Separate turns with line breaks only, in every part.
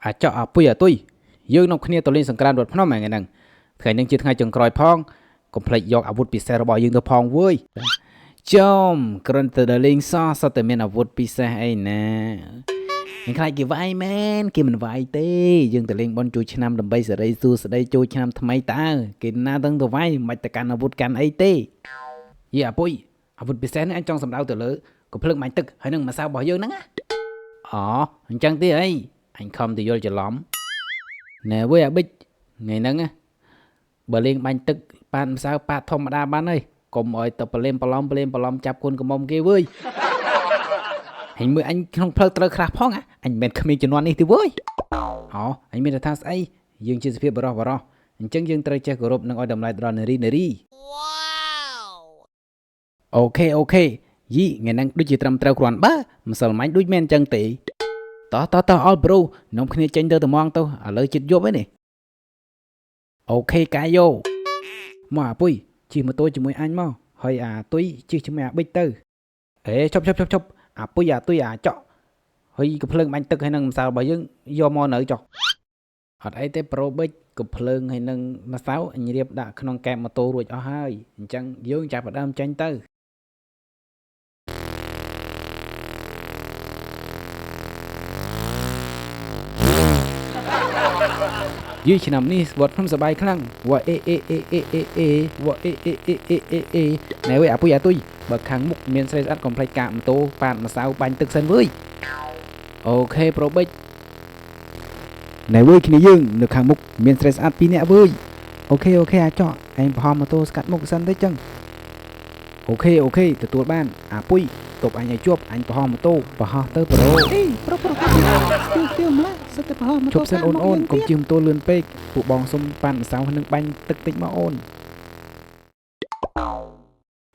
អាចអាពុយអាទុយយើងនាំគ្នាទៅលេងសង្ក្រាន្តវត្តភ្នំថ្ងៃហ្នឹងថ្ងៃនេះជាថ្ងៃចុងក្រោយផងកុំភ្លេចយកអាវុធពិសេសរបស់យើងទៅផងវើយចំគ្រាន់តែដល់លេងសតែមានអាវុធពិសេសអីណាមិនខ្លាចគេវាយមែនគេមិនវាយទេយើងទៅលេងបនជួយឆ្នាំដើម្បីសេរីសួស្តីជួយឆ្នាំថ្មីតើគេណាដឹងទៅវាយមិនតែកាន់អាវុធកាន់អីទេយីអាពុយអាវុធពិសេសនេះអញចង់សម្ដៅទៅលើកភ្លើងបាញ់ទឹកហើយនឹងម្សៅរបស់យើងហ្នឹងណាអូអញ្ចឹងទេអីអញខំទៅយល់ច្រឡំណែវើយអាប៊ិចថ្ងៃហ្នឹងបើលេងបាញ់ទឹកប៉ាតម្សៅប៉ាធម្មតាបានហើយកុំឲ្យទៅប្រឡំចាប់គុណកំមុំគេវើយហើយមើលអញក្នុងផ្លូវត្រូវក្រាស់ផងអញមិនមែនក្មេងជំនាន់នេះទេវើយអូអញមានថាស្អីយើងជាសភាពបរោះអញ្ចឹងយើងត្រូវចេះគោរពនិងឲ្យតម្លៃដល់នារីអូខេយីថ្ងៃហ្នឹងដូចជាត្រឹមត្រូវគ្រាន់បើម្សិលមិញដូចមែនអញ្ចឹងទេតោអល់ប្រូនាំគ្នាចេញទៅត្មងទៅឥឡូវជិតយប់ហើយនេះអូខេកាយោមកអាពុយជិះម៉ូតូជាមួយអញមកហើយអាទុយជិះជាមួយអាប៊ិចទៅអេឈប់អាពុយអាទុយអាចក់ហើយកភ្លើងបាញ់ទឹកហើយនឹងម្សៅរបស់យើងយកមកនៅចុះអត់អីទេប្រូប៊ិចកភ្លើងហើយនឹងម្សៅអញរៀបដាក់ក្នុងកែបម៉ូតូរួចអស់ហើយអញ្ចឹងយើងចាប់ផ្ដើមចេញទៅយីឆ្នាំនេះវត្តភ្នំសបាយខ្លាំងវ៉ាអេវ៉ាអេណែវើយអាពុយអាទុយបើខាងមុខមានស្រីស្អាតកុំភ្លេចកាកម៉ូតូប៉ាតម្សៅបាញ់ទឹកសិនវើយអូខេប្រូប៊ិចណែវើយគ្នាយើងនៅខាងមុខមានស្រីស្អាត2នាក់វើយអូខេអាចក់ឯងប្រហមម៉ូតូស្កាត់មុខសិនទៅចឹងអូខេទទួលបានអាពុយតបអញឲ្យជាប់អញប្រហមម៉ូតូប្រហោះទៅប្រូអេប្រូទៀវម្ល៉េះសិតតែប្រហមម៉ូតូជប់សិនអូនកុំជិះម៉ូតូលឿនពេកពួកបងសុំប៉ាន់ម្សៅនឹងបាញ់ទឹកតិចមកអូន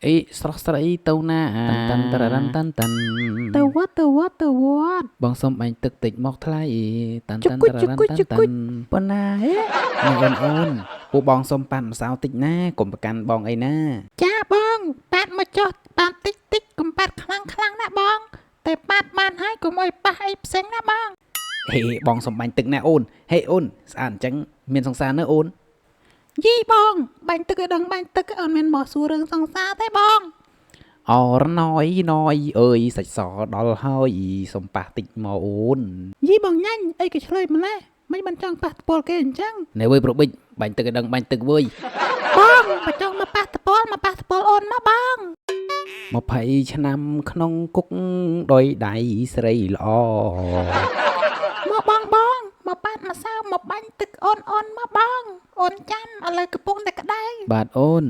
អេស្រស់ស្រីទៅណាតាន់ទៅវត្តបងសុំបាញ់ទឹកតិចមកថ្លៃតាន់ប៉ុណ្ណាហេអូនពួកបងសុំប៉ាន់ម្សៅតិចណាកុំប្រកាន់បងអីណា
ចាបងប៉ាត់មកចុះប៉ាត់តិចកុំប៉ាត់ខ្លាំងណាបងតែប៉ាត់បានហើយកុំឲ្យប៉ះអីផ្សេងណាបង
ហេបងសុំបាញ់ទឹកណាអូនហេអូនស្អាតអញ្ចឹងមានសង្សារនៅអូន
យីបងបាញ់ទឹកឲ្យដឹងបាញ់ទឹកអត់មានមកសួររឿងសង្សារទេបង
អរណយអើយសាច់សដល់ហើយសុំប៉ះតិចមកអូន
យីបងញ៉ាញ់អីក៏ឆ្លើយម្លេះមិនបានចង់ប៉ះតពលគេអញ្ចឹង
ណែវើយប្រូប៊ិចបាញ់ទឹកឲ្យដឹងបាញ់ទឹកវើយ
បងបើចង់មកប៉ះតពលអូនមកបង
20ឆ្នាំក្នុងគុកដោយដៃស្រីល្អ
មកបងមកប៉ាត់ម្សៅមកបាញ់ទឹកអូនមកបងអូនចាំឥឡូវកំពុងតែក្តៅ
បាទអូន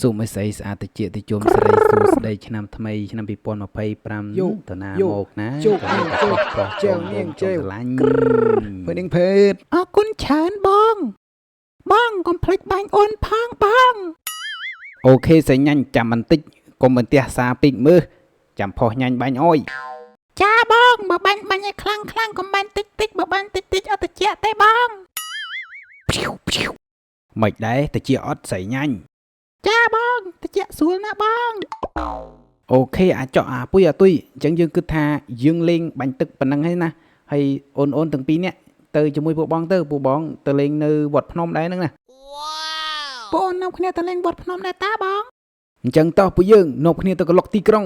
សូមឲ្យស្រីស្អាតតិចតិជុំស្រីសួស្តីឆ្នាំថ្មីឆ្នាំ2025ទៅណាមកណាប្រុសជើងនាងជើងឆ្លាញ់ភេទនាងភេទ
អរគុណច្រើនបងកុំភ្លេចបាញ់អូនផងបង
អូខេស្រីញ៉ាញ់ចាំបន្តិចកុំបន្ទះសារពេកមើលចាំផុសញ៉ាញ់បាញ់អយ
ចាបងបើបាញ់ឲ្យខ្លាំងកុំបាញ់តិចបើបាញ់តិចអត់តិចទេបង
មិនដែរតិចអត់ស្រីញ៉ាញ់
ចាបងតិចស្រួលណាបង
អូខេអាចក់អាពុយអាទុយអញ្ចឹងយើងគិតថាយើងលេងបាញ់ទឹកប៉ុណ្ណឹងហើយណាហើយអូនទាំងពីរនាក់ទៅជាមួយពួកបងទៅលេងនៅវត្តភ្នំដែរហ្នឹងណា
ពួកអូននាំគ្នាទៅលេងវត្តភ្នំដែរតាបង
អញ្ចឹងតោះពួកយើងនាំគ្នាទៅក្លុកទីក្រុង